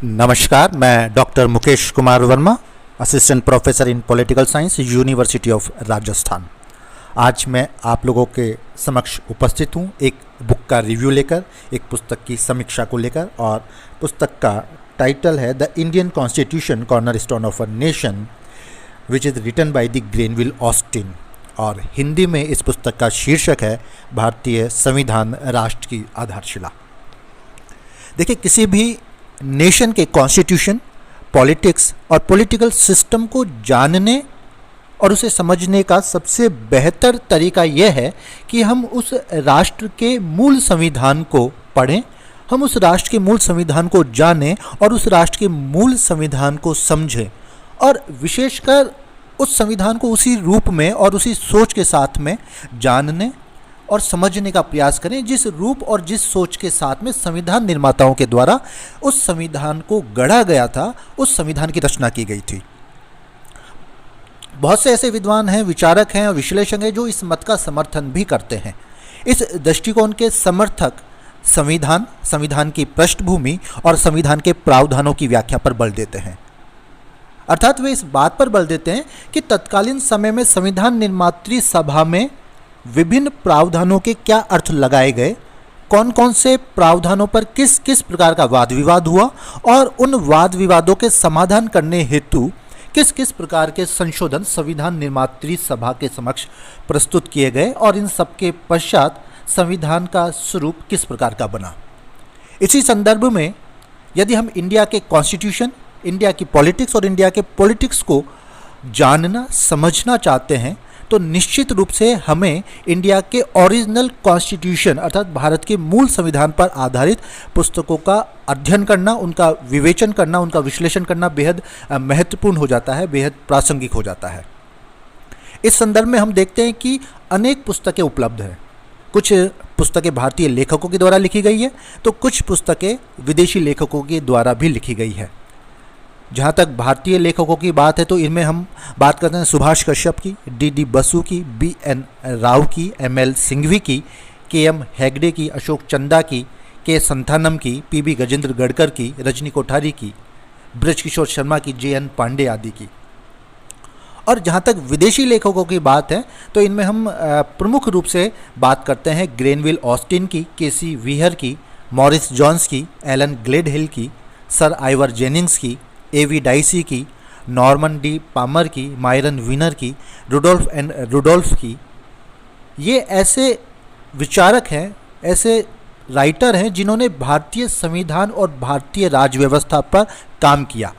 नमस्कार, मैं doctor Mukesh Kumar Verma, assistant professor in political science, university of Rajasthan. आज मैं आप लोगों के समक्ष उपस्थित हूँ एक बुक का रिव्यू लेकर, एक पुस्तक की समीक्षा को लेकर। और पुस्तक का टाइटल है the Indian constitution cornerstone of a nation, which is written by the Granville Austin. और हिंदी में इस पुस्तक का शीर्षक है भारतीय संविधान राष्ट्र की आधारशिला। देखिए, किसी भी नेशन के कॉन्स्टिट्यूशन, पॉलिटिक्स और पॉलिटिकल सिस्टम को जानने और उसे समझने का सबसे बेहतर तरीका यह है कि हम उस राष्ट्र के मूल संविधान को पढ़ें, हम उस राष्ट्र के मूल संविधान को जानें और उस राष्ट्र के मूल संविधान को समझें, और विशेषकर उस संविधान को उसी रूप में और उसी सोच के साथ में जानने और समझने का प्रयास करें जिस रूप और जिस सोच के साथ में संविधान निर्माताओं के द्वारा उस संविधान को गढ़ा गया था, उस संविधान की रचना की गई थी। बहुत से ऐसे विद्वान हैं, विचारक हैं और विश्लेषक हैं जो इस मत का समर्थन भी करते हैं। इस दृष्टिकोण के समर्थक संविधान की पृष्ठभूमि और संविधान के प्रावधानों की व्याख्या पर बल देते हैं। अर्थात वे इस बात पर बल देते हैं कि तत्कालीन समय में संविधान निर्मात्री सभा में विभिन्न प्रावधानों के क्या अर्थ लगाए गए, कौन कौन से प्रावधानों पर किस किस प्रकार का वाद विवाद हुआ और उन वाद विवादों के समाधान करने हेतु किस किस प्रकार के संशोधन संविधान निर्मात्री सभा के समक्ष प्रस्तुत किए गए, और इन सब के पश्चात संविधान का स्वरूप किस प्रकार का बना। इसी संदर्भ में यदि हम इंडिया के कॉन्स्टिट्यूशन, इंडिया की पॉलिटिक्स और इंडिया के पॉलिटिक्स को जानना समझना चाहते हैं तो निश्चित रूप से हमें इंडिया के ओरिजिनल कॉन्स्टिट्यूशन अर्थात भारत के मूल संविधान पर आधारित पुस्तकों का अध्ययन करना, उनका विवेचन करना, उनका विश्लेषण करना बेहद महत्वपूर्ण हो जाता है, बेहद प्रासंगिक हो जाता है। इस संदर्भ में हम देखते हैं कि अनेक पुस्तकें उपलब्ध हैं। कुछ पुस्तकें भारतीय लेखकों के द्वारा लिखी गई है तो कुछ पुस्तकें विदेशी लेखकों के द्वारा भी लिखी गई है। जहाँ तक भारतीय लेखकों की बात है तो इनमें हम बात करते हैं सुभाष कश्यप की, डी बसु की, BN राव की, ML सिंघवी की, KM हेगड़े की, अशोक चंदा की, के संथानम की, PB गजेंद्र गढ़कर की, रजनी कोठारी की, ब्रजकिशोर शर्मा की, JN पांडे आदि की। और जहाँ तक विदेशी लेखकों की बात है तो इनमें हम प्रमुख रूप से बात करते हैं ग्रेनविल ऑस्टिन की, KC व्हीयर की, मॉरिस जॉन्स की, एलन ग्लेडहिल की, सर आइवर जेनिंग्स की, AV डाइसी की, नॉर्मन डी पामर की, मायरन विनर की, रुडोल्फ की। ये ऐसे विचारक हैं, ऐसे राइटर हैं जिन्होंने भारतीय संविधान और भारतीय राज्य व्यवस्था पर काम किया,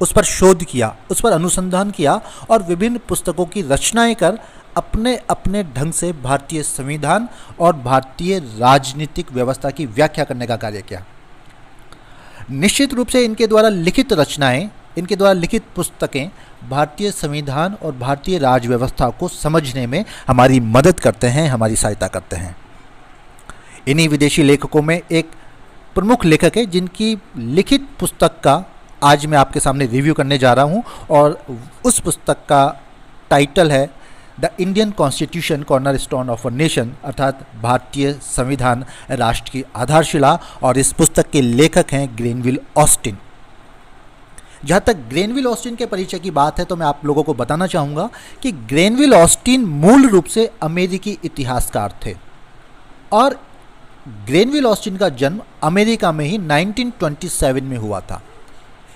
उस पर शोध किया, उस पर अनुसंधान किया और विभिन्न पुस्तकों की रचनाएं कर अपने अपने ढंग से भारतीय संविधान और भारतीय राजनीतिक व्यवस्था की व्याख्या करने का कार्य किया। निश्चित रूप से इनके द्वारा लिखित रचनाएं, इनके द्वारा लिखित पुस्तकें भारतीय संविधान और भारतीय राज व्यवस्था को समझने में हमारी मदद करते हैं, हमारी सहायता करते हैं। इन्हीं विदेशी लेखकों में एक प्रमुख लेखक है जिनकी लिखित पुस्तक का आज मैं आपके सामने रिव्यू करने जा रहा हूं, और उस पुस्तक का टाइटल है the Indian constitution cornerstone of a nation, अर्थात भारतीय संविधान राष्ट्र की आधारशिला। और इस पुस्तक के लेखक हैं ग्रेनविल ऑस्टिन। जहाँ तक ग्रेनविल ऑस्टिन के परिचय की बात है तो मैं आप लोगों को बताना चाहूँगा कि ग्रेनविल ऑस्टिन मूल रूप से अमेरिकी इतिहासकार थे, और ग्रेनविल ऑस्टिन का जन्म अमेरिका में ही 1927 में हुआ था।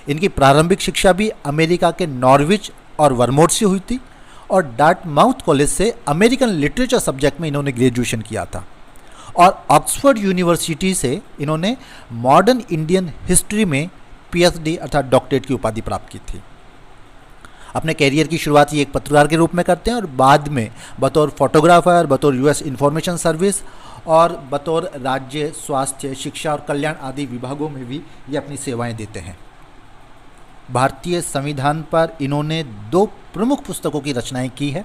इनकी प्रारंभिक शिक्षा भी अमेरिका के नॉर्विच और वर्मोंट से हुई थी, और डार्टमाउथ कॉलेज से अमेरिकन लिटरेचर सब्जेक्ट में इन्होंने ग्रेजुएशन किया था, और ऑक्सफोर्ड यूनिवर्सिटी से इन्होंने मॉडर्न इंडियन हिस्ट्री में PhD अर्थात डॉक्टरेट की उपाधि प्राप्त की थी। अपने कैरियर की शुरुआत ये एक पत्रकार के रूप में करते हैं और बाद में बतौर फोटोग्राफर, बतौर US इंफॉर्मेशन सर्विस और बतौर राज्य स्वास्थ्य, शिक्षा और कल्याण आदि विभागों में भी ये अपनी सेवाएं देते हैं। भारतीय संविधान पर इन्होंने 2 प्रमुख पुस्तकों की रचनाएं की है।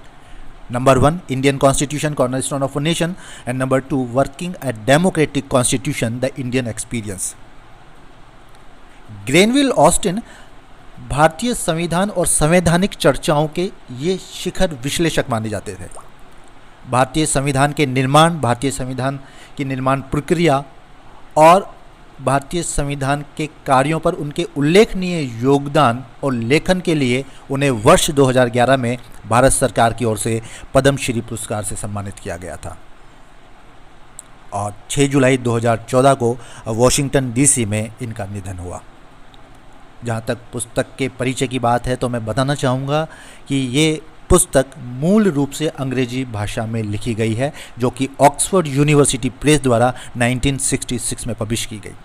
Number 1 Indian constitution cornerstone of a nation and number 2 working a democratic constitution the Indian experience. Granville Austin भारतीय संविधान और संवैधानिक चर्चाओं के ये शिखर विश्लेषक माने जाते थे। भारतीय संविधान के निर्माण, भारतीय संविधान की निर्माण प्रक्रिया और भारतीय संविधान के कार्यों पर उनके उल्लेखनीय योगदान और लेखन के लिए उन्हें वर्ष 2011 में भारत सरकार की ओर से पद्मश्री पुरस्कार से सम्मानित किया गया था। और 6 जुलाई 2014 को वॉशिंगटन डीसी में इनका निधन हुआ। जहाँ तक पुस्तक के परिचय की बात है तो मैं बताना चाहूँगा कि ये पुस्तक मूल रूप से अंग्रेजी भाषा में लिखी गई है, जो कि ऑक्सफोर्ड यूनिवर्सिटी प्रेस द्वारा 1966 में पब्लिश की गई।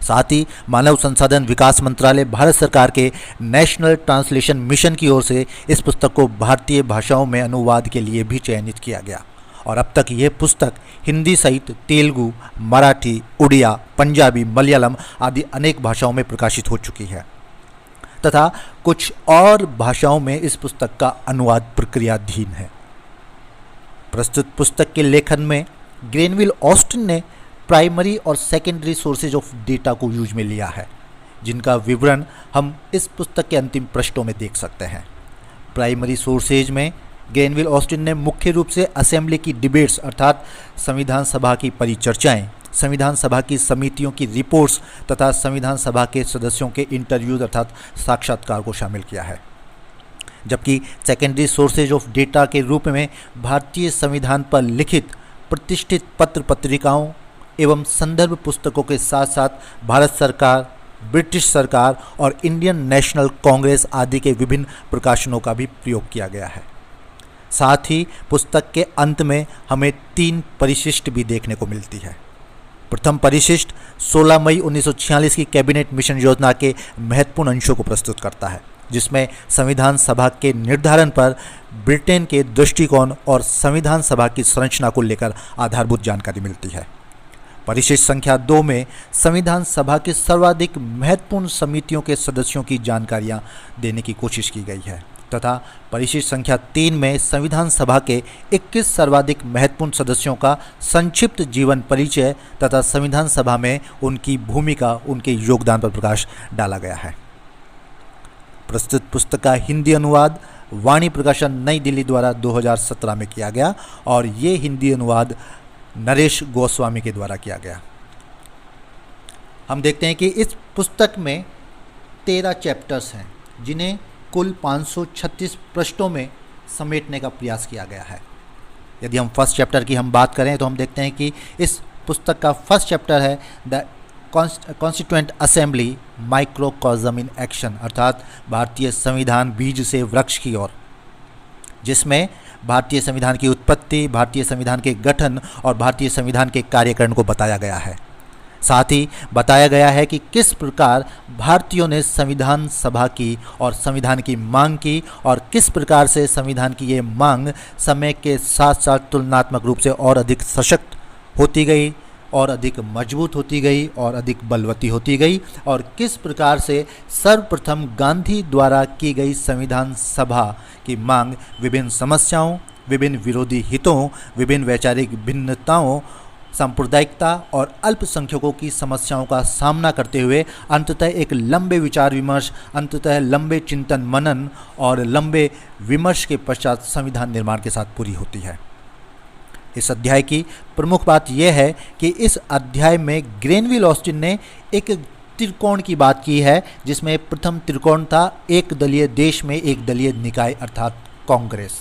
साथ ही मानव संसाधन विकास मंत्रालय भारत सरकार के नेशनल ट्रांसलेशन मिशन की ओर से इस पुस्तक को भारतीय भाषाओं में अनुवाद के लिए भी चयनित किया गया और अब तक ये पुस्तक हिंदी सहित तेलुगु, मराठी, उड़िया, पंजाबी, मलयालम आदि अनेक भाषाओं में प्रकाशित हो चुकी है तथा कुछ और भाषाओं में इस पुस्तक का अनुवाद प्रक्रियाधीन है। प्रस्तुत पुस्तक के लेखन में ग्रेनविल ऑस्टिन ने प्राइमरी और सेकेंडरी सोर्सेज ऑफ डेटा को यूज में लिया है, जिनका विवरण हम इस पुस्तक के अंतिम पृष्ठों में देख सकते हैं। प्राइमरी सोर्सेज में ग्रेनविल ऑस्टिन ने मुख्य रूप से असेंबली की डिबेट्स अर्थात संविधान सभा की परिचर्चाएं, संविधान सभा की समितियों की रिपोर्ट्स तथा संविधान सभा के सदस्यों के इंटरव्यूज अर्थात साक्षात्कार को शामिल किया है। जबकि सेकेंडरी सोर्सेज ऑफ डेटा के रूप में भारतीय संविधान पर लिखित प्रतिष्ठित पत्र पत्रिकाओं एवं संदर्भ पुस्तकों के साथ साथ भारत सरकार, ब्रिटिश सरकार और इंडियन नेशनल कांग्रेस आदि के विभिन्न प्रकाशनों का भी प्रयोग किया गया है। साथ ही पुस्तक के अंत में हमें 3 परिशिष्ट भी देखने को मिलती है। प्रथम परिशिष्ट 16 मई 1946 की कैबिनेट मिशन योजना के महत्वपूर्ण अंशों को प्रस्तुत करता है, जिसमें संविधान सभा के निर्धारण पर ब्रिटेन के दृष्टिकोण और संविधान सभा की संरचना को लेकर आधारभूत जानकारी मिलती है। परिशिष्ट संख्या 2 में संविधान सभा के सर्वाधिक महत्वपूर्ण समितियों के सदस्यों की जानकारियां देने की कोशिश की गई है तथा परिशिष्ट संख्या 3 में संविधान सभा के 21 सर्वाधिक महत्वपूर्ण सदस्यों का संक्षिप्त जीवन परिचय तथा संविधान सभा में उनकी भूमिका, उनके योगदान पर प्रकाश डाला गया है। प्रस्तुत पुस्तक का हिंदी अनुवाद वाणी प्रकाशन नई दिल्ली द्वारा 2017 में किया गया और ये हिंदी अनुवाद नरेश गोस्वामी के द्वारा किया गया। हम देखते हैं कि इस पुस्तक में 13 चैप्टर्स हैं, जिन्हें कुल 536 पृष्ठों में समेटने का प्रयास किया गया है। यदि हम फर्स्ट चैप्टर की हम बात करें तो हम देखते हैं कि इस पुस्तक का फर्स्ट चैप्टर है the constituent assembly microcosm in action अर्थात भारतीय संविधान बीज से वृक्ष की ओर, जिसमें भारतीय संविधान की उत्पत्ति, भारतीय संविधान के गठन और भारतीय संविधान के कार्यकरण को बताया गया है। साथ ही बताया गया है कि किस प्रकार भारतीयों ने संविधान सभा की और संविधान की मांग की और किस प्रकार से संविधान की ये मांग समय के साथ साथ तुलनात्मक रूप से और अधिक सशक्त होती गई और अधिक मजबूत होती गई और अधिक बलवती होती गई और किस प्रकार से सर्वप्रथम गांधी द्वारा की गई संविधान सभा की मांग विभिन्न समस्याओं, विभिन्न विरोधी हितों, विभिन्न वैचारिक भिन्नताओं, सांप्रदायिकता और अल्पसंख्यकों की समस्याओं का सामना करते हुए अंततः एक लंबे विचार विमर्श, अंततः लंबे चिंतन मनन और लंबे विमर्श के पश्चात संविधान निर्माण के साथ पूरी होती है। इस अध्याय की प्रमुख बात यह है कि इस अध्याय में ग्रेनविल ऑस्टिन ने एक त्रिकोण की बात की है, जिसमें प्रथम त्रिकोण था एक दलीय देश में एक दलीय निकाय अर्थात कांग्रेस।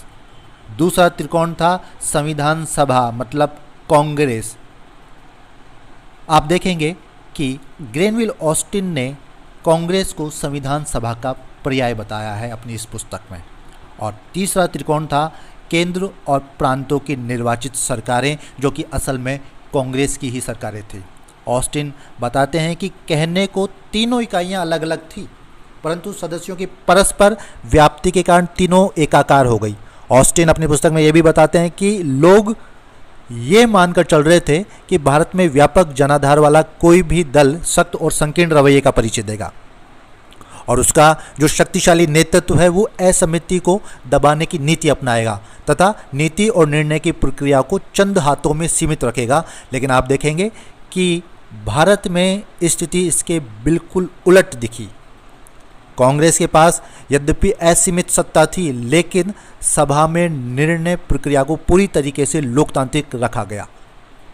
दूसरा त्रिकोण था संविधान सभा मतलब कांग्रेस। आप देखेंगे कि ग्रेनविल ऑस्टिन ने कांग्रेस को संविधान सभा का पर्याय बताया है अपनी इस पुस्तक में। और तीसरा त्रिकोण था केंद्र और प्रांतों की निर्वाचित सरकारें, जो कि असल में कांग्रेस की ही सरकारें थी। ऑस्टिन बताते हैं कि कहने को तीनों इकाइयां अलग अलग थी, परंतु सदस्यों की परस्पर व्याप्ति के कारण तीनों एकाकार हो गई। ऑस्टिन अपनी पुस्तक में यह भी बताते हैं कि लोग ये मानकर चल रहे थे कि भारत में व्यापक जनाधार वाला कोई भी दल सख्त और संकीर्ण रवैये का परिचय देगा और उसका जो शक्तिशाली नेतृत्व है वो असमिति को दबाने की नीति अपनाएगा तथा नीति और निर्णय की प्रक्रिया को चंद हाथों में सीमित रखेगा। लेकिन आप देखेंगे कि भारत में स्थिति इसके बिल्कुल उलट दिखी। कांग्रेस के पास यद्यपि असीमित सत्ता थी, लेकिन सभा में निर्णय प्रक्रिया को पूरी तरीके से लोकतांत्रिक रखा गया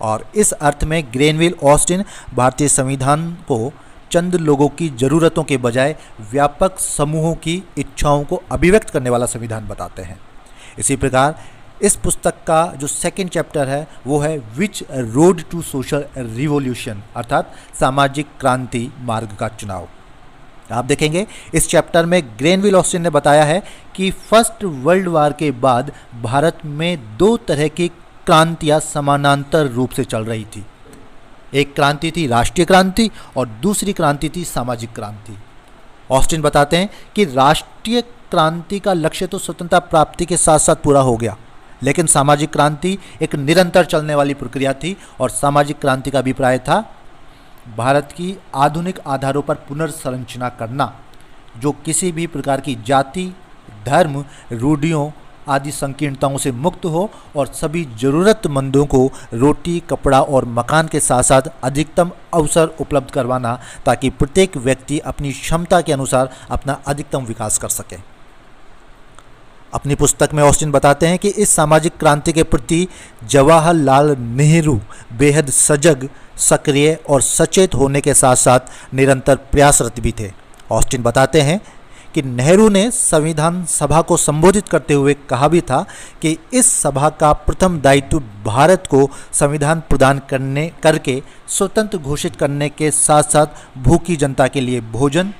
और इस अर्थ में ग्रेनविल ऑस्टिन भारतीय संविधान को चंद लोगों की ज़रूरतों के बजाय व्यापक समूहों की इच्छाओं को अभिव्यक्त करने वाला संविधान बताते हैं। इसी प्रकार इस पुस्तक का जो सेकंड चैप्टर है वो है which road to social revolution, अर्थात सामाजिक क्रांति मार्ग का चुनाव। आप देखेंगे इस चैप्टर में ग्रेनविल ऑस्टिन ने बताया है कि फर्स्ट वर्ल्ड वार के बाद भारत में दो तरह की क्रांतियां समानांतर रूप से चल रही थी। एक क्रांति थी राष्ट्रीय क्रांति और दूसरी क्रांति थी सामाजिक क्रांति। ऑस्टिन बताते हैं कि राष्ट्रीय क्रांति का लक्ष्य तो स्वतंत्रता प्राप्ति के साथ साथ पूरा हो गया, लेकिन सामाजिक क्रांति एक निरंतर चलने वाली प्रक्रिया थी और सामाजिक क्रांति का अभिप्राय था भारत की आधुनिक आधारों पर पुनर्संरचना करना, जो किसी भी प्रकार की जाति, धर्म, रूढ़ियों आदि संकीर्णताओं से मुक्त हो और सभी जरूरतमंदों को रोटी, कपड़ा और मकान के साथ साथ अधिकतम अवसर उपलब्ध करवाना, ताकि प्रत्येक व्यक्ति अपनी क्षमता के अनुसार अपना अधिकतम विकास कर सके। अपनी पुस्तक में ऑस्टिन बताते हैं कि इस सामाजिक क्रांति के प्रति जवाहरलाल नेहरू बेहद सजग, सक्रिय और सचेत होने के साथ साथ निरंतर प्रयासरत भी थे। ऑस्टिन बताते हैं कि नेहरू ने संविधान सभा को संबोधित करते हुए कहा भी था कि इस सभा का प्रथम दायित्व भारत को संविधान प्रदान करके स्वतंत्र घोषित करने के साथ साथ भूखी जनता के लिए भोजन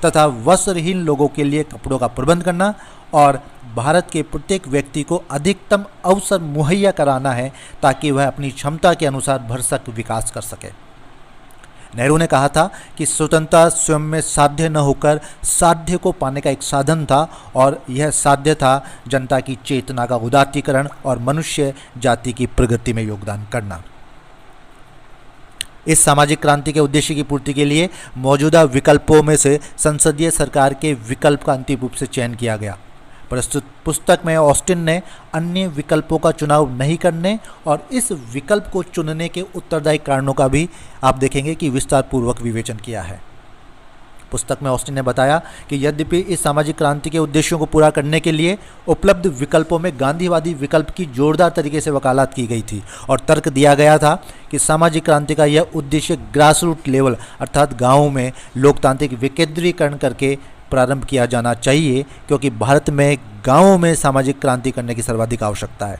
तथा वस्त्रहीन लोगों के लिए कपड़ों का प्रबंध करना और भारत के प्रत्येक व्यक्ति को अधिकतम अवसर मुहैया कराना है, ताकि वह अपनी क्षमता के अनुसार भरसक विकास कर सके। नेहरू ने कहा था कि स्वतंत्रता स्वयं में साध्य न होकर साध्य को पाने का एक साधन था और यह साध्य था जनता की चेतना का उदात्तीकरण और मनुष्य जाति की प्रगति में योगदान करना। इस सामाजिक क्रांति के उद्देश्य की पूर्ति के लिए मौजूदा विकल्पों में से संसदीय सरकार के विकल्प का अंतिम रूप से चयन किया गया। प्रस्तुत पुस्तक में ऑस्टिन ने अन्य विकल्पों का चुनाव नहीं करने और इस विकल्प को चुनने के उत्तरदायी कारणों का भी आप देखेंगे कि विस्तार पूर्वक विवेचन किया है। पुस्तक में ऑस्टिन ने बताया कि यद्यपि इस सामाजिक क्रांति के उद्देश्यों को पूरा करने के लिए उपलब्ध विकल्पों में गांधीवादी विकल्प की जोरदार तरीके से वकालत की गई थी और तर्क दिया गया था कि सामाजिक क्रांति का यह उद्देश्य ग्रासरूट लेवल अर्थात गाँवों में लोकतांत्रिक विकेंद्रीकरण करके प्रारंभ किया जाना चाहिए, क्योंकि भारत में गांवों में सामाजिक क्रांति करने की सर्वाधिक आवश्यकता है।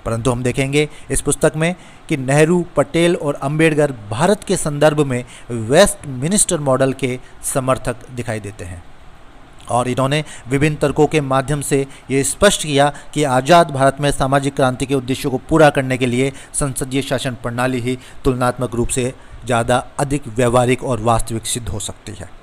परंतु हम देखेंगे इस पुस्तक में कि नेहरू, पटेल और अंबेडकर भारत के संदर्भ में वेस्टमिनिस्टर मॉडल के समर्थक दिखाई देते हैं और इन्होंने विभिन्न तर्कों के माध्यम से ये स्पष्ट किया कि आज़ाद भारत में सामाजिक क्रांति के उद्देश्यों को पूरा करने के लिए संसदीय शासन प्रणाली ही तुलनात्मक रूप से ज़्यादा अधिक व्यवहारिक और वास्तविक सिद्ध हो सकती है।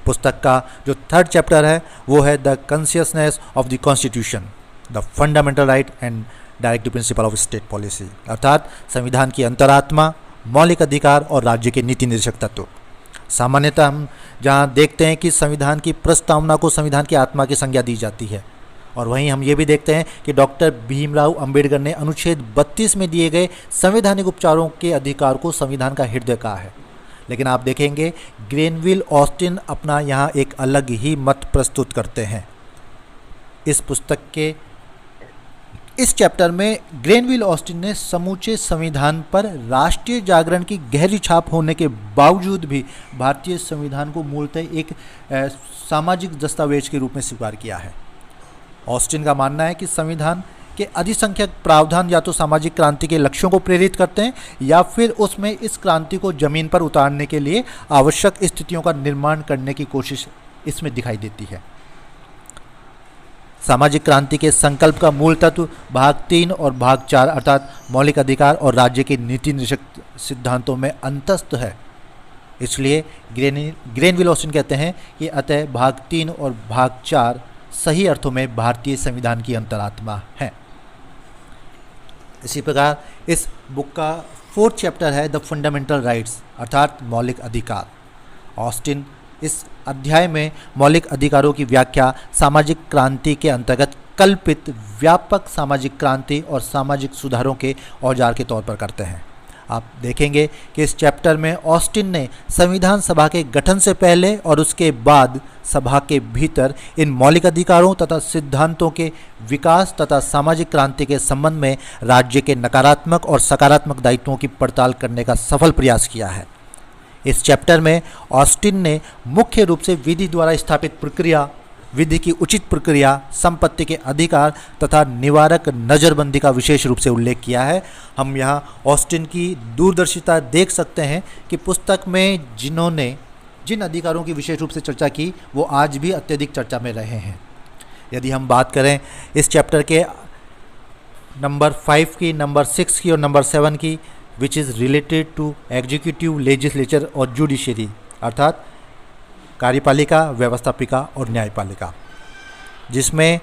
पुस्तक का जो थर्ड चैप्टर है वो है the consciousness of the constitution, the fundamental right and directive principle of state policy, अर्थात संविधान की अंतरात्मा, मौलिक अधिकार और राज्य के नीति निर्देशक तत्व। सामान्यतः हम जहाँ देखते हैं कि संविधान की प्रस्तावना को संविधान की आत्मा की संज्ञा दी जाती है, और वहीं हम ये भी देखते हैं कि डॉक्टर भीमराव अंबेडकर ने अनुच्छेद 32 में दिए गए संवैधानिक उपचारों के अधिकार को संविधान का हृदय कहा है। लेकिन आप देखेंगे ग्रेनविल ऑस्टिन अपना यहाँ एक अलग ही मत प्रस्तुत करते हैं। इस पुस्तक के इस चैप्टर में ग्रेनविल ऑस्टिन ने समूचे संविधान पर राष्ट्रीय जागरण की गहरी छाप होने के बावजूद भी भारतीय संविधान को मूलतः एक सामाजिक दस्तावेज के रूप में स्वीकार किया है। ऑस्टिन का मानना है कि संविधान के अधिसंख्यक प्रावधान या तो सामाजिक क्रांति के लक्ष्यों को प्रेरित करते हैं या फिर उसमें इस क्रांति को जमीन पर उतारने के लिए आवश्यक स्थितियों का निर्माण करने की कोशिश इसमें दिखाई देती है। सामाजिक क्रांति के संकल्प का मूल तत्व भाग 3 और भाग 4 अर्थात मौलिक अधिकार और राज्य के नीति निर्देशक सिद्धांतों में अंतस्थ है। इसलिए ग्रेनविल ऑस्टिन कहते हैं कि अतः भाग 3 और भाग 4 सही अर्थों में भारतीय संविधान की अंतरात्मा है। इसी प्रकार इस बुक का फोर्थ चैप्टर है द फंडामेंटल राइट्स अर्थात मौलिक अधिकार। ऑस्टिन इस अध्याय में मौलिक अधिकारों की व्याख्या सामाजिक क्रांति के अंतर्गत कल्पित व्यापक सामाजिक क्रांति और सामाजिक सुधारों के औजार के तौर पर करते हैं। आप देखेंगे कि इस चैप्टर में ऑस्टिन ने संविधान सभा के गठन से पहले और उसके बाद सभा के भीतर इन मौलिक अधिकारों तथा सिद्धांतों के विकास तथा सामाजिक क्रांति के संबंध में राज्य के नकारात्मक और सकारात्मक दायित्वों की पड़ताल करने का सफल प्रयास किया है। इस चैप्टर में ऑस्टिन ने मुख्य रूप से विधि द्वारा स्थापित प्रक्रिया, विधि की उचित प्रक्रिया, संपत्ति के अधिकार तथा निवारक नज़रबंदी का विशेष रूप से उल्लेख किया है। हम यहाँ ऑस्टिन की दूरदर्शिता देख सकते हैं कि पुस्तक में जिन्होंने जिन अधिकारों की विशेष रूप से चर्चा की वो आज भी अत्यधिक चर्चा में रहे हैं। यदि हम बात करें इस चैप्टर के नंबर 5 की, नंबर 6 की और नंबर 7 की, which is related to executive, legislature और जुडिशरी, अर्थात कार्यपालिका, व्यवस्थापिका और न्यायपालिका, जिसमें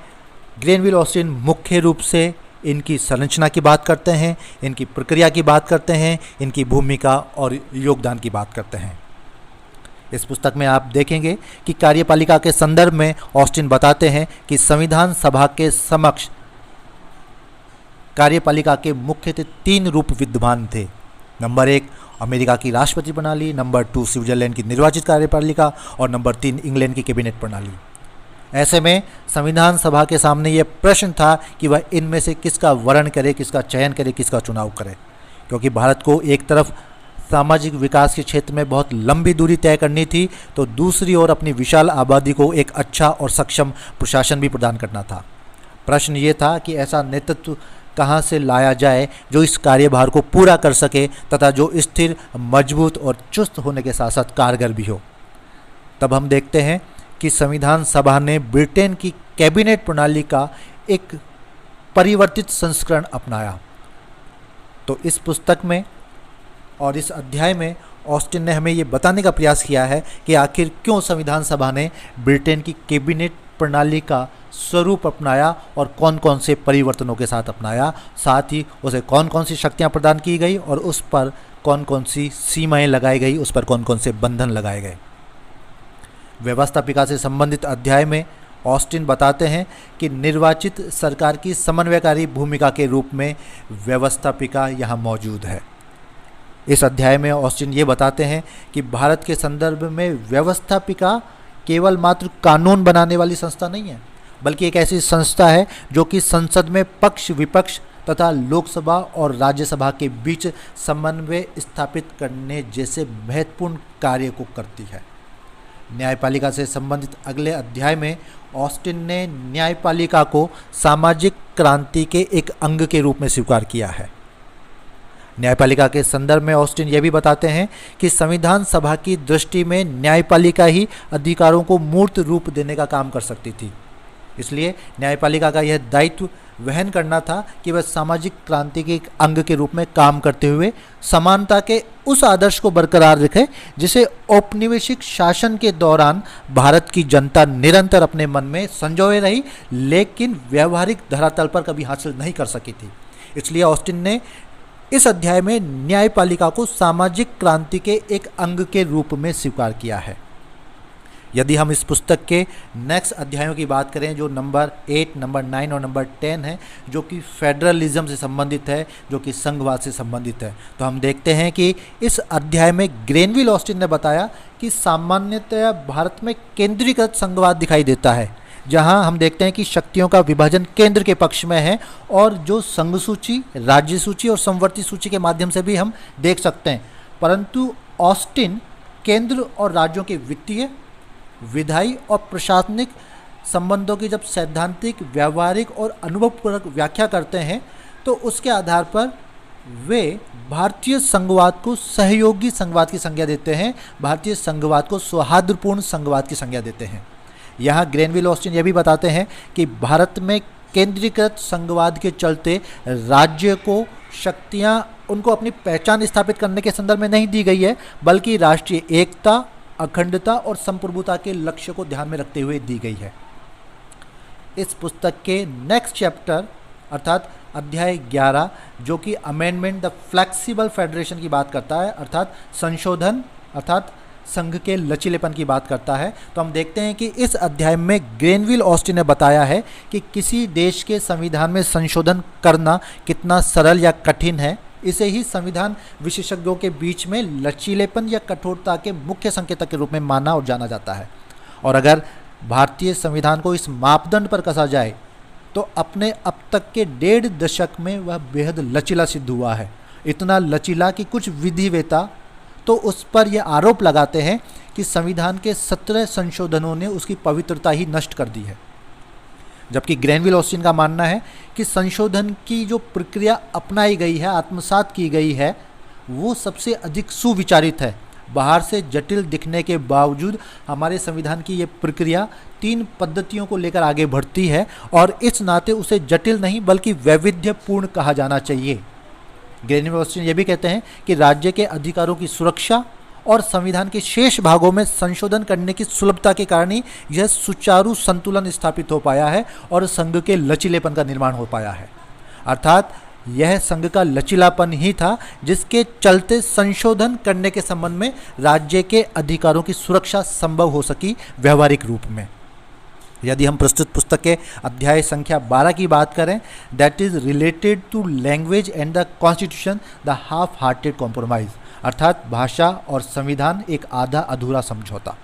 ग्रेनविल ऑस्टिन मुख्य रूप से इनकी संरचना की बात करते हैं, इनकी प्रक्रिया की बात करते हैं, इनकी भूमिका और योगदान की बात करते हैं। इस पुस्तक में आप देखेंगे कि कार्यपालिका के संदर्भ में ऑस्टिन बताते हैं कि संविधान सभा के समक्ष कार्यपालिका के मुख्यतः 3 रूप विद्यमान थे। नंबर 1 अमेरिका की राष्ट्रपति प्रणाली, नंबर 2 स्विट्जरलैंड की निर्वाचित कार्यपालिका और नंबर 3 इंग्लैंड की कैबिनेट प्रणाली। ऐसे में संविधान सभा के सामने यह प्रश्न था कि वह इनमें से किसका वर्ण करे, किसका चयन करे, किसका चुनाव करे, क्योंकि भारत को एक तरफ सामाजिक विकास के क्षेत्र में बहुत लंबी दूरी तय करनी थी, तो दूसरी ओर अपनी विशाल आबादी को एक अच्छा और सक्षम प्रशासन भी प्रदान करना था। प्रश्न ये था कि ऐसा नेतृत्व कहाँ से लाया जाए जो इस कार्यभार को पूरा कर सके तथा जो स्थिर, मजबूत और चुस्त होने के साथ साथ कारगर भी हो। तब हम देखते हैं कि संविधान सभा ने ब्रिटेन की कैबिनेट प्रणाली का एक परिवर्तित संस्करण अपनाया। तो इस पुस्तक में और इस अध्याय में ऑस्टिन ने हमें ये बताने का प्रयास किया है कि आखिर क्यों संविधान सभा ने ब्रिटेन की कैबिनेट प्रणाली का स्वरूप अपनाया और कौन कौन से परिवर्तनों के साथ अपनाया, साथ ही उसे कौन कौन सी शक्तियां प्रदान की गई और उस पर कौन कौन सी सीमाएं लगाई गई, उस पर कौन कौन से बंधन लगाए गए। व्यवस्थापिका से संबंधित अध्याय में ऑस्टिन बताते हैं कि निर्वाचित सरकार की समन्वयकारी भूमिका के रूप में व्यवस्थापिका यहाँ मौजूद है। इस अध्याय में ऑस्टिन ये बताते हैं कि भारत के संदर्भ में व्यवस्थापिका केवल मात्र कानून बनाने वाली संस्था नहीं है, बल्कि एक ऐसी संस्था है जो कि संसद में पक्ष विपक्ष तथा लोकसभा और राज्यसभा के बीच समन्वय स्थापित करने जैसे महत्वपूर्ण कार्य को करती है। न्यायपालिका से संबंधित अगले अध्याय में ऑस्टिन ने न्यायपालिका को सामाजिक क्रांति के एक अंग के रूप में स्वीकार किया है। न्यायपालिका के संदर्भ में ऑस्टिन यह भी बताते हैं कि संविधान सभा की दृष्टि में न्यायपालिका ही अधिकारों को मूर्त रूप देने का काम कर सकती थी। इसलिए न्यायपालिका का यह दायित्व वहन करना था कि वह सामाजिक क्रांति के एक अंग के रूप में काम करते हुए समानता के उस आदर्श को बरकरार रखे जिसे औपनिवेशिक शासन के दौरान भारत की जनता निरंतर अपने मन में संजोए रही, लेकिन व्यवहारिक धरातल पर कभी हासिल नहीं कर सकी थी। इसलिए ऑस्टिन ने इस अध्याय में न्यायपालिका को सामाजिक क्रांति के एक अंग के रूप में स्वीकार किया है। यदि हम इस पुस्तक के नेक्स्ट अध्यायों की बात करें जो नंबर 8, नंबर 9 और नंबर 10 है, जो कि फेडरलिज्म से संबंधित है, जो कि संघवाद से संबंधित है, तो हम देखते हैं कि इस अध्याय में ग्रेनविल ऑस्टिन ने बताया कि सामान्यतया भारत में केंद्रीकृत संघवाद दिखाई देता है, जहां हम देखते हैं कि शक्तियों का विभाजन केंद्र के पक्ष में है और जो संघ सूची, राज्य सूची और समवर्ती सूची के माध्यम से भी हम देख सकते हैं। परंतु ऑस्टिन केंद्र और राज्यों के वित्तीय, विधायी और प्रशासनिक संबंधों की जब सैद्धांतिक, व्यावहारिक और अनुभवपूर्वक व्याख्या करते हैं तो उसके आधार पर वे भारतीय संघवाद को सहयोगी संघवाद की संज्ञा देते हैं, भारतीय संघवाद को सौहार्दपूर्ण संघवाद की संज्ञा देते हैं। यहाँ ग्रेनविल ऑस्टिन यह भी बताते हैं कि भारत में केंद्रीकृत संघवाद के चलते राज्य को शक्तियाँ उनको अपनी पहचान स्थापित करने के संदर्भ में नहीं दी गई है, बल्कि राष्ट्रीय एकता, अखंडता और संप्रभुता के लक्ष्य को ध्यान में रखते हुए दी गई है। इस पुस्तक के नेक्स्ट चैप्टर अर्थात अध्याय 11 जो कि अमेंडमेंट द फ्लेक्सिबल फेडरेशन की बात करता है, अर्थात संशोधन अर्थात संघ के लचीलेपन की बात करता है, तो हम देखते हैं कि इस अध्याय में ग्रेनविल ऑस्टिन ने बताया है कि किसी देश के संविधान में संशोधन करना कितना सरल या कठिन है इसे ही संविधान विशेषज्ञों के बीच में लचीलेपन या कठोरता के मुख्य संकेतक के रूप में माना और जाना जाता है। और अगर भारतीय संविधान को इस मापदंड पर कसा जाए तो अपने अब तक के 1.5 दशक में वह बेहद लचीला सिद्ध हुआ है। इतना लचीला कि कुछ विधिवेता तो उस पर यह आरोप लगाते हैं कि संविधान के 17 संशोधनों ने उसकी पवित्रता ही नष्ट कर दी है। जबकि ग्रेनविल ऑस्टिन का मानना है कि संशोधन की जो प्रक्रिया अपनाई गई है, आत्मसात की गई है, वो सबसे अधिक सुविचारित है। बाहर से जटिल दिखने के बावजूद हमारे संविधान की ये प्रक्रिया 3 पद्धतियों को लेकर आगे बढ़ती है और इस नाते उसे जटिल नहीं बल्कि वैविध्यपूर्ण कहा जाना चाहिए। ग्रेनविल ऑस्टिन ये भी कहते हैं कि राज्य के अधिकारों की सुरक्षा और संविधान के शेष भागों में संशोधन करने की सुलभता के कारण ही यह सुचारू संतुलन स्थापित हो पाया है और संघ के लचीलेपन का निर्माण हो पाया है। अर्थात यह संघ का लचीलापन ही था जिसके चलते संशोधन करने के संबंध में राज्य के अधिकारों की सुरक्षा संभव हो सकी व्यवहारिक रूप में। यदि हम प्रस्तुत पुस्तक के अध्याय संख्या 12 की बात करें, that is related to language and the constitution the half hearted compromise, अर्थात भाषा और संविधान एक आधा अधूरा समझौता।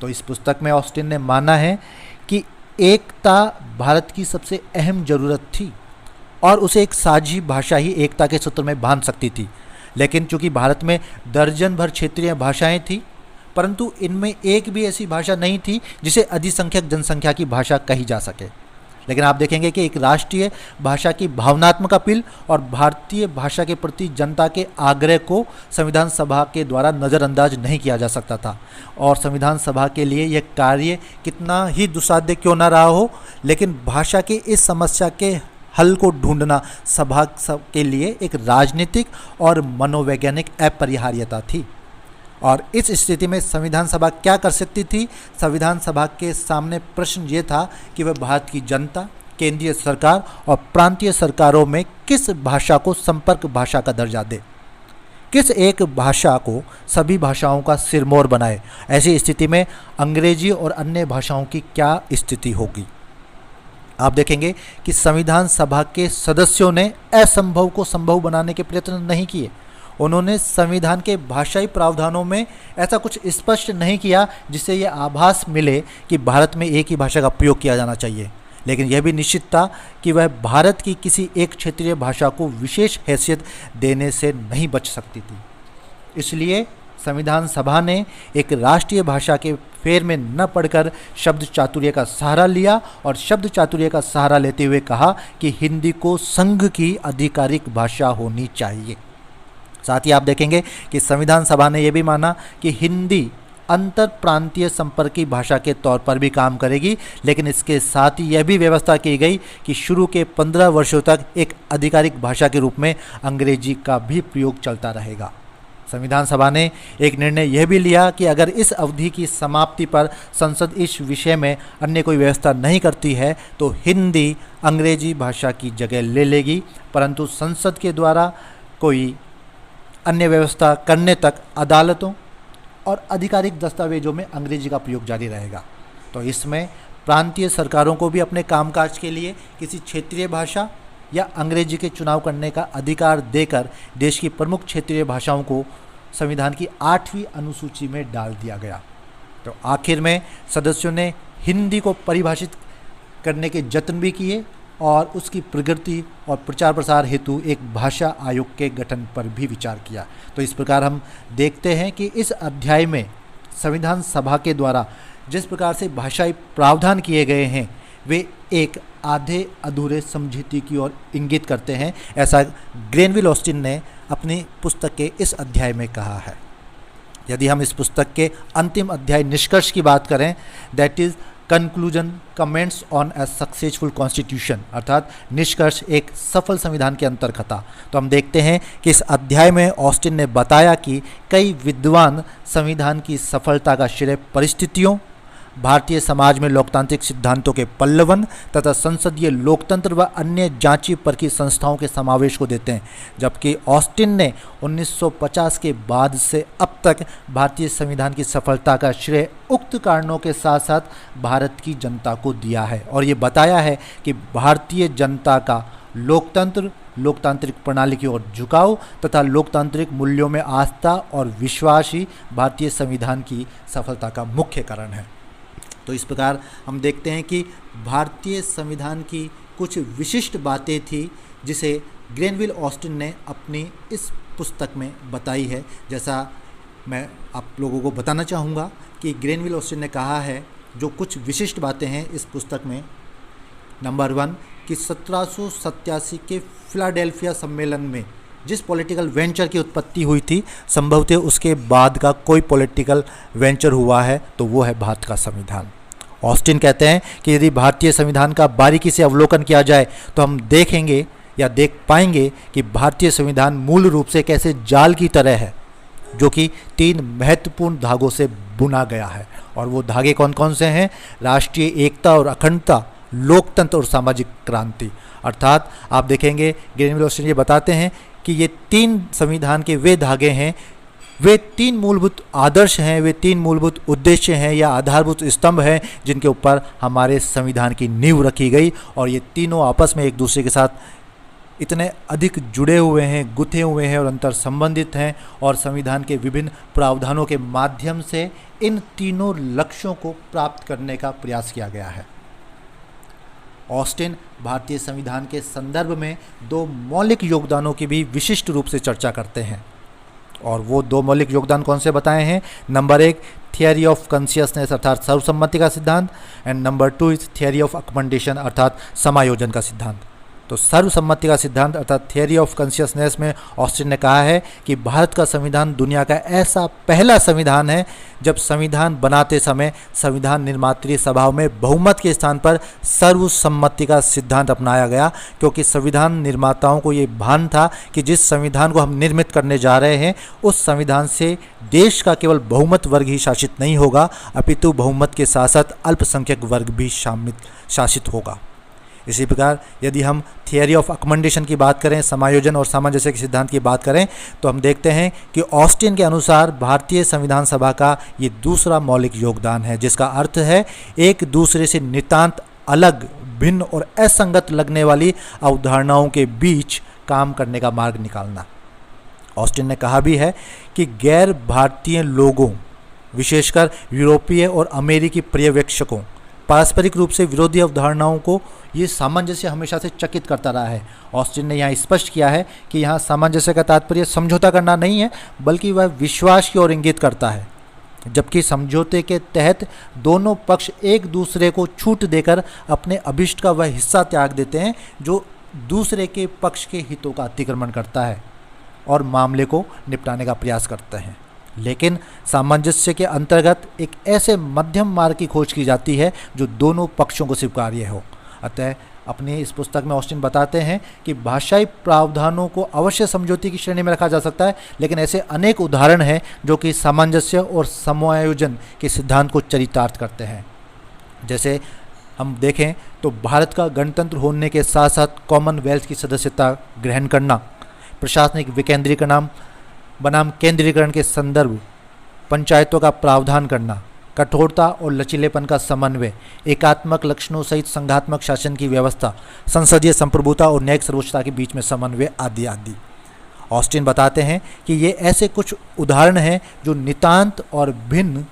तो इस पुस्तक में ऑस्टिन ने माना है कि एकता भारत की सबसे अहम जरूरत थी और उसे एक साझी भाषा ही एकता के सूत्र में बांध सकती थी। लेकिन चूंकि भारत में दर्जन भर क्षेत्रीय भाषाएं थी, परंतु इनमें एक भी ऐसी भाषा नहीं थी जिसे अधिसंख्यक जनसंख्या की भाषा कही जा सके। लेकिन आप देखेंगे कि एक राष्ट्रीय भाषा की भावनात्मक अपील और भारतीय भाषा के प्रति जनता के आग्रह को संविधान सभा के द्वारा नज़रअंदाज नहीं किया जा सकता था। और संविधान सभा के लिए यह कार्य कितना ही दुस्साध्य क्यों ना रहा हो, लेकिन भाषा की इस समस्या के हल को ढूंढना सभा के लिए एक राजनीतिक और मनोवैज्ञानिक अपरिहार्यता थी। और इस स्थिति में संविधान सभा क्या कर सकती थी? संविधान सभा के सामने प्रश्न ये था कि वह भारत की जनता, केंद्रीय सरकार और प्रांतीय सरकारों में किस भाषा को संपर्क भाषा का दर्जा दे, किस एक भाषा को सभी भाषाओं का सिरमौर बनाए। ऐसी स्थिति में अंग्रेजी और अन्य भाषाओं की क्या स्थिति होगी? आप देखेंगे कि संविधान सभा के सदस्यों ने असंभव को संभव बनाने के प्रयत्न नहीं किए। उन्होंने संविधान के भाषाई प्रावधानों में ऐसा कुछ स्पष्ट नहीं किया जिससे यह आभास मिले कि भारत में एक ही भाषा का प्रयोग किया जाना चाहिए। लेकिन यह भी निश्चित था कि वह भारत की किसी एक क्षेत्रीय भाषा को विशेष हैसियत देने से नहीं बच सकती थी। इसलिए संविधान सभा ने एक राष्ट्रीय भाषा के फेर में न पड़कर शब्द चातुर्य का सहारा लिया और शब्द चातुर्य का सहारा लेते हुए कहा कि हिंदी को संघ की आधिकारिक भाषा होनी चाहिए। साथ ही आप देखेंगे कि संविधान सभा ने यह भी माना कि हिंदी अंतर प्रांतीय संपर्क की भाषा के तौर पर भी काम करेगी, लेकिन इसके साथ ही यह भी व्यवस्था की गई कि शुरू के 15 वर्षों तक एक आधिकारिक भाषा के रूप में अंग्रेजी का भी प्रयोग चलता रहेगा। संविधान सभा ने एक निर्णय यह भी लिया कि अगर इस अवधि की समाप्ति पर संसद इस विषय में अन्य कोई व्यवस्था नहीं करती है तो हिंदी अंग्रेजी भाषा की जगह ले लेगी, परंतु संसद के द्वारा कोई अन्य व्यवस्था करने तक अदालतों और आधिकारिक दस्तावेजों में अंग्रेजी का प्रयोग जारी रहेगा। तो इसमें प्रांतीय सरकारों को भी अपने कामकाज के लिए किसी क्षेत्रीय भाषा या अंग्रेजी के चुनाव करने का अधिकार देकर देश की प्रमुख क्षेत्रीय भाषाओं को संविधान की 8वीं अनुसूची में डाल दिया गया। तो आखिर में सदस्यों ने हिंदी को परिभाषित करने के जत्न भी किए और उसकी प्रगति और प्रचार प्रसार हेतु एक भाषा आयोग के गठन पर भी विचार किया। तो इस प्रकार हम देखते हैं कि इस अध्याय में संविधान सभा के द्वारा जिस प्रकार से भाषाई प्रावधान किए गए हैं वे एक आधे अधूरे समझौते की ओर इंगित करते हैं, ऐसा ग्रेनविल ऑस्टिन ने अपनी पुस्तक के इस अध्याय में कहा है। यदि हम इस पुस्तक के अंतिम अध्याय निष्कर्ष की बात करें, that is conclusion comments on a successful constitution, अर्थात निष्कर्ष एक सफल संविधान के अंतर्कथा, तो हम देखते हैं कि इस अध्याय में ऑस्टिन ने बताया कि कई विद्वान संविधान की सफलता का श्रेय परिस्थितियों, भारतीय समाज में लोकतांत्रिक सिद्धांतों के पल्लवन तथा संसदीय लोकतंत्र व अन्य जांची परखी संस्थाओं के समावेश को देते हैं, जबकि ऑस्टिन ने 1950 के बाद से अब तक भारतीय संविधान की सफलता का श्रेय उक्त कारणों के साथ साथ भारत की जनता को दिया है और ये बताया है कि भारतीय जनता का लोकतंत्र लोकतांत्रिक प्रणाली की ओर झुकाव तथा लोकतांत्रिक मूल्यों में आस्था और विश्वास ही भारतीय संविधान की सफलता का मुख्य कारण है। तो इस प्रकार हम देखते हैं कि भारतीय संविधान की कुछ विशिष्ट बातें थी जिसे ग्रेनविल ऑस्टिन ने अपनी इस पुस्तक में बताई है। जैसा मैं आप लोगों को बताना चाहूँगा कि ग्रेनविल ऑस्टिन ने कहा है जो कुछ विशिष्ट बातें हैं इस पुस्तक में। नंबर 1 कि 1787 के फिलाडेल्फिया सम्मेलन में जिस पॉलिटिकल वेंचर की उत्पत्ति हुई थी, संभवतः उसके बाद का कोई पॉलिटिकल वेंचर हुआ है तो वो है भारत का संविधान। ऑस्टिन कहते हैं कि यदि भारतीय संविधान का बारीकी से अवलोकन किया जाए तो हम देखेंगे या देख पाएंगे कि भारतीय संविधान मूल रूप से एक ऐसे जाल की तरह है जो कि 3 महत्वपूर्ण धागों से बुना गया है। और वो धागे कौन कौन से हैं? राष्ट्रीय एकता और अखंडता, लोकतंत्र और सामाजिक क्रांति। अर्थात आप देखेंगे ग्रेनविल ऑस्टिन ये बताते हैं कि ये 3 संविधान के वे धागे हैं, वे 3 मूलभूत आदर्श हैं, वे 3 मूलभूत उद्देश्य हैं या आधारभूत स्तंभ हैं जिनके ऊपर हमारे संविधान की नींव रखी गई। और ये तीनों आपस में एक दूसरे के साथ इतने अधिक जुड़े हुए हैं, गुथे हुए हैं और अंतर संबंधित हैं और संविधान के विभिन्न प्रावधानों के माध्यम से इन तीनों लक्ष्यों को प्राप्त करने का प्रयास किया गया है। ऑस्टिन भारतीय संविधान के संदर्भ में 2 मौलिक योगदानों की भी विशिष्ट रूप से चर्चा करते हैं। और वो 2 मौलिक योगदान कौन से बताए हैं? नंबर 1 थियरी ऑफ कॉन्शियसनेस अर्थात सर्वसम्मति का सिद्धांत and number 2 is theory of accommodation अर्थात समायोजन का सिद्धांत। तो सर्वसम्मति का सिद्धांत अर्थात थियरी ऑफ कॉन्शियसनेस में ऑस्टिन ने कहा है कि भारत का संविधान दुनिया का ऐसा पहला संविधान है जब संविधान बनाते समय संविधान निर्मात्री सभाओं में बहुमत के स्थान पर सर्वसम्मति का सिद्धांत अपनाया गया, क्योंकि संविधान निर्माताओं को ये भान था कि जिस संविधान को हम निर्मित करने जा रहे हैं उस संविधान से देश का केवल बहुमत वर्ग ही शासित नहीं होगा, अपितु बहुमत के साथ साथ अल्पसंख्यक वर्ग भी शासित होगा। इसी प्रकार यदि हम थियरी ऑफ अकोमोडेशन की बात करें, समायोजन और सामंजस्य के सिद्धांत की बात करें, तो हम देखते हैं कि ऑस्टिन के अनुसार भारतीय संविधान सभा का ये दूसरा मौलिक योगदान है, जिसका अर्थ है एक दूसरे से नितांत अलग, भिन्न और असंगत लगने वाली अवधारणाओं के बीच काम करने का मार्ग निकालना। ऑस्टिन ने कहा भी है कि गैर भारतीय लोगों, विशेषकर यूरोपीय और अमेरिकी पर्यवेक्षकों, पारस्परिक रूप से विरोधी अवधारणाओं को ये सामंजस्य हमेशा से चकित करता रहा है। ऑस्टिन ने यहाँ स्पष्ट किया है कि यहाँ सामंजस्य का तात्पर्य समझौता करना नहीं है, बल्कि वह विश्वास की ओर इंगित करता है, जबकि समझौते के तहत दोनों पक्ष एक दूसरे को छूट देकर अपने अभिष्ट का वह हिस्सा त्याग देते हैं जो दूसरे के पक्ष के हितों का अतिक्रमण करता है और मामले को निपटाने का प्रयास करते हैं। लेकिन सामंजस्य के अंतर्गत एक ऐसे मध्यम मार्ग की खोज की जाती है जो दोनों पक्षों को स्वीकार्य हो। अतः अपनी इस पुस्तक में ऑस्टिन बताते हैं कि भाषाई प्रावधानों को अवश्य समझौते की श्रेणी में रखा जा सकता है, लेकिन ऐसे अनेक उदाहरण हैं जो कि सामंजस्य और समायोजन के सिद्धांत को चरितार्थ करते हैं। जैसे हम देखें तो भारत का गणतंत्र होने के साथ साथ कॉमनवेल्थ की सदस्यता ग्रहण करना, प्रशासनिक विकेंद्रीकरण बनाम केंद्रीकरण के संदर्भ, पंचायतों का प्रावधान करना, कठोरता और लचीलेपन का समन्वय, एकात्मक लक्षणों सहित संघात्मक शासन की व्यवस्था, संसदीय संप्रभुता और न्यायिक सर्वोच्चता के बीच में समन्वय आदि आदि। ऑस्टिन बताते हैं कि ये ऐसे कुछ उदाहरण हैं जो नितांत और भिन्न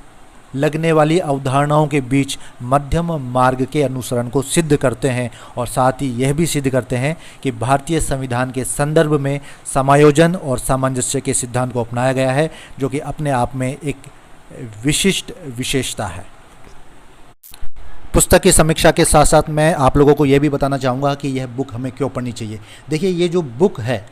लगने वाली अवधारणाओं के बीच मध्यम मार्ग के अनुसरण को सिद्ध करते हैं और साथ ही यह भी सिद्ध करते हैं कि भारतीय संविधान के संदर्भ में समायोजन और सामंजस्य के सिद्धांत को अपनाया गया है, जो कि अपने आप में एक विशिष्ट विशेषता है। पुस्तक की समीक्षा के साथ साथ मैं आप लोगों को यह भी बताना चाहूँगा कि यह बुक हमें क्यों पढ़नी चाहिए। देखिए, ये जो बुक है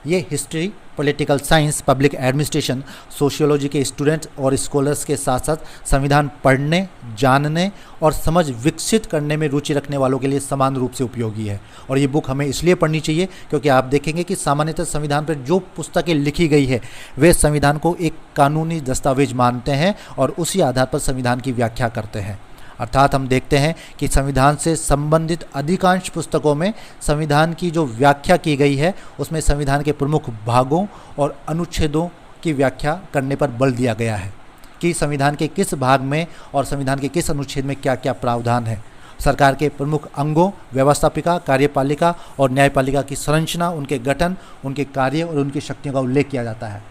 ये history, political science, public administration, sociology के स्टूडेंट्स और स्कॉलर्स के साथ साथ संविधान पढ़ने, जानने और समझ विकसित करने में रुचि रखने वालों के लिए समान रूप से उपयोगी है। और ये बुक हमें इसलिए पढ़नी चाहिए क्योंकि आप देखेंगे कि सामान्यतः संविधान पर जो पुस्तकें लिखी गई है वे संविधान को एक कानूनी दस्तावेज मानते हैं और उसी आधार पर संविधान की व्याख्या करते हैं। अर्थात हम देखते हैं कि संविधान से संबंधित अधिकांश पुस्तकों में संविधान की जो व्याख्या की गई है उसमें संविधान के प्रमुख भागों और अनुच्छेदों की व्याख्या करने पर बल दिया गया है कि संविधान के किस भाग में और संविधान के किस अनुच्छेद में क्या क्या प्रावधान है। सरकार के प्रमुख अंगों व्यवस्थापिका, कार्यपालिका और न्यायपालिका की संरचना, उनके गठन, उनके कार्य और उनकी शक्तियों का उल्लेख किया जाता है।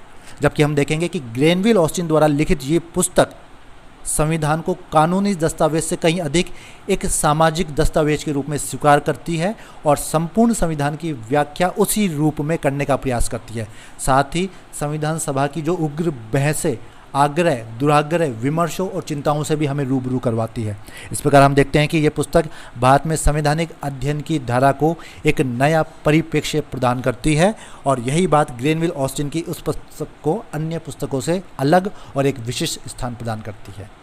जबकि हम देखेंगे कि ग्रेनविल ऑस्टिन द्वारा लिखित ये पुस्तक संविधान को कानूनी दस्तावेज से कहीं अधिक एक सामाजिक दस्तावेज के रूप में स्वीकार करती है और संपूर्ण संविधान की व्याख्या उसी रूप में करने का प्रयास करती है। साथ ही संविधान सभा की जो उग्र बहसें, आग्रह, दुराग्रह, विमर्शों और चिंताओं से भी हमें रूबरू करवाती है। इस प्रकार हम देखते हैं कि ये पुस्तक भारत में संवैधानिक अध्ययन की धारा को एक नया परिप्रेक्ष्य प्रदान करती है और यही बात ग्रेनविल ऑस्टिन की उस पुस्तक को अन्य पुस्तकों से अलग और एक विशिष्ट स्थान प्रदान करती है।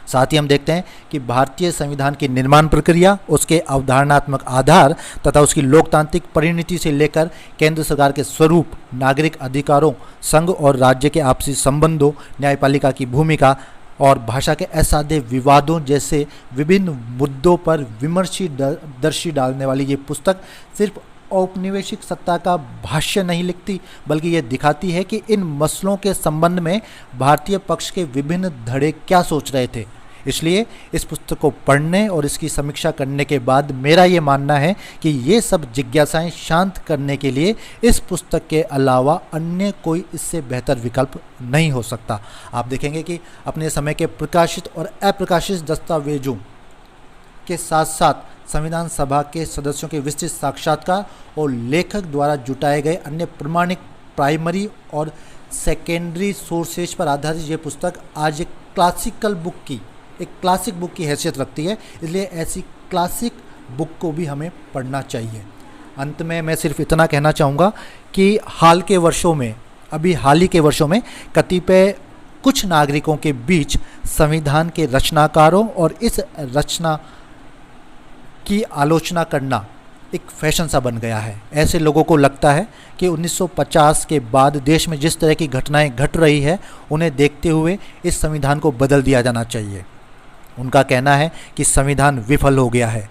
साथ ही हम देखते हैं कि भारतीय संविधान की निर्माण प्रक्रिया, उसके अवधारणात्मक आधार तथा उसकी लोकतांत्रिक परिणति से लेकर केंद्र सरकार के स्वरूप, नागरिक अधिकारों, संघ और राज्य के आपसी संबंधों, न्यायपालिका की भूमिका और भाषा के असाध्य विवादों जैसे विभिन्न मुद्दों पर विमर्शी डालने वाली ये पुस्तक सिर्फ औपनिवेशिक सत्ता का भाष्य नहीं लिखती, बल्कि ये दिखाती है कि इन मसलों के संबंध में भारतीय पक्ष के विभिन्न धड़े क्या सोच रहे थे। इसलिए इस पुस्तक को पढ़ने और इसकी समीक्षा करने के बाद मेरा ये मानना है कि ये सब जिज्ञासाएं शांत करने के लिए इस पुस्तक के अलावा अन्य कोई इससे बेहतर विकल्प नहीं हो सकता। आप देखेंगे कि अपने समय के प्रकाशित और अप्रकाशित दस्तावेजों के साथ साथ संविधान सभा के सदस्यों के विस्तृत साक्षात्कार और लेखक द्वारा जुटाए गए अन्य प्रमाणिक प्राइमरी और सेकेंडरी सोर्सेज पर आधारित ये पुस्तक आज एक क्लासिक बुक की हैसियत रखती है। इसलिए ऐसी क्लासिक बुक को भी हमें पढ़ना चाहिए। अंत में मैं सिर्फ इतना कहना चाहूँगा कि हाल ही के वर्षों में कतिपय कुछ नागरिकों के बीच संविधान के रचनाकारों और इस रचना की आलोचना करना एक फैशन सा बन गया है। ऐसे लोगों को लगता है कि 1950 के बाद देश में जिस तरह की घटनाएं घट रही है उन्हें देखते हुए इस संविधान को बदल दिया जाना चाहिए। उनका कहना है कि संविधान विफल हो गया है,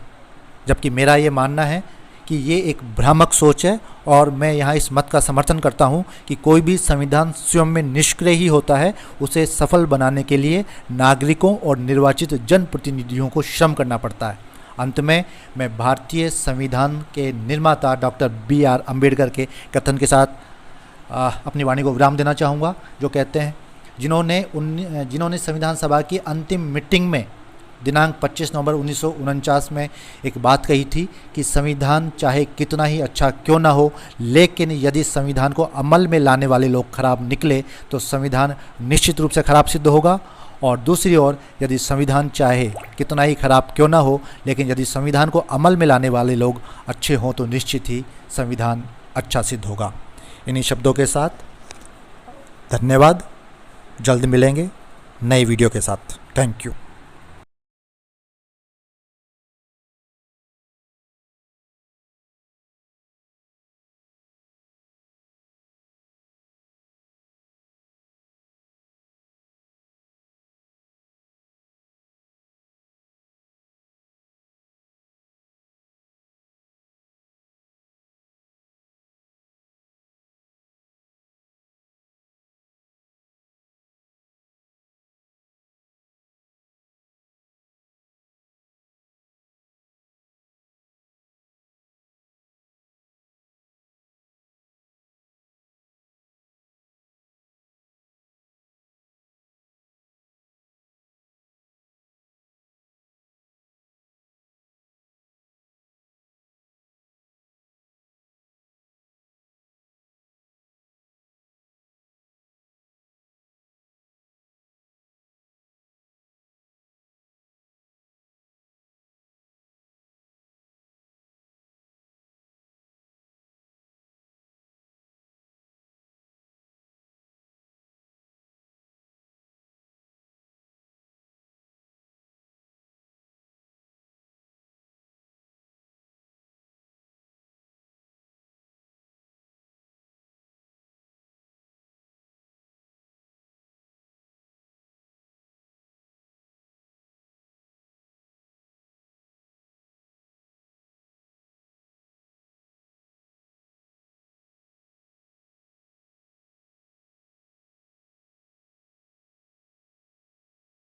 जबकि मेरा ये मानना है कि ये एक भ्रामक सोच है और मैं यहाँ इस मत का समर्थन करता हूँ कि कोई भी संविधान स्वयं में निष्क्रिय ही होता है। उसे सफल बनाने के लिए नागरिकों और निर्वाचित जनप्रतिनिधियों को श्रम करना पड़ता है। अंत में मैं भारतीय संविधान के निर्माता डॉक्टर B.R. अम्बेडकर के कथन के साथ अपनी वाणी को विराम देना चाहूँगा, जो कहते हैं जिन्होंने संविधान सभा की अंतिम मीटिंग में दिनांक 25 नवंबर 1949 में एक बात कही थी कि संविधान चाहे कितना ही अच्छा क्यों ना हो, लेकिन यदि संविधान को अमल में लाने वाले लोग खराब निकले तो संविधान निश्चित रूप से खराब सिद्ध होगा। और दूसरी ओर यदि संविधान चाहे कितना ही खराब क्यों ना हो, लेकिन यदि संविधान को अमल में लाने वाले लोग अच्छे हों तो निश्चित ही संविधान अच्छा सिद्ध होगा। इन्हीं शब्दों के साथ धन्यवाद। जल्द मिलेंगे नए वीडियो के साथ। Thank you.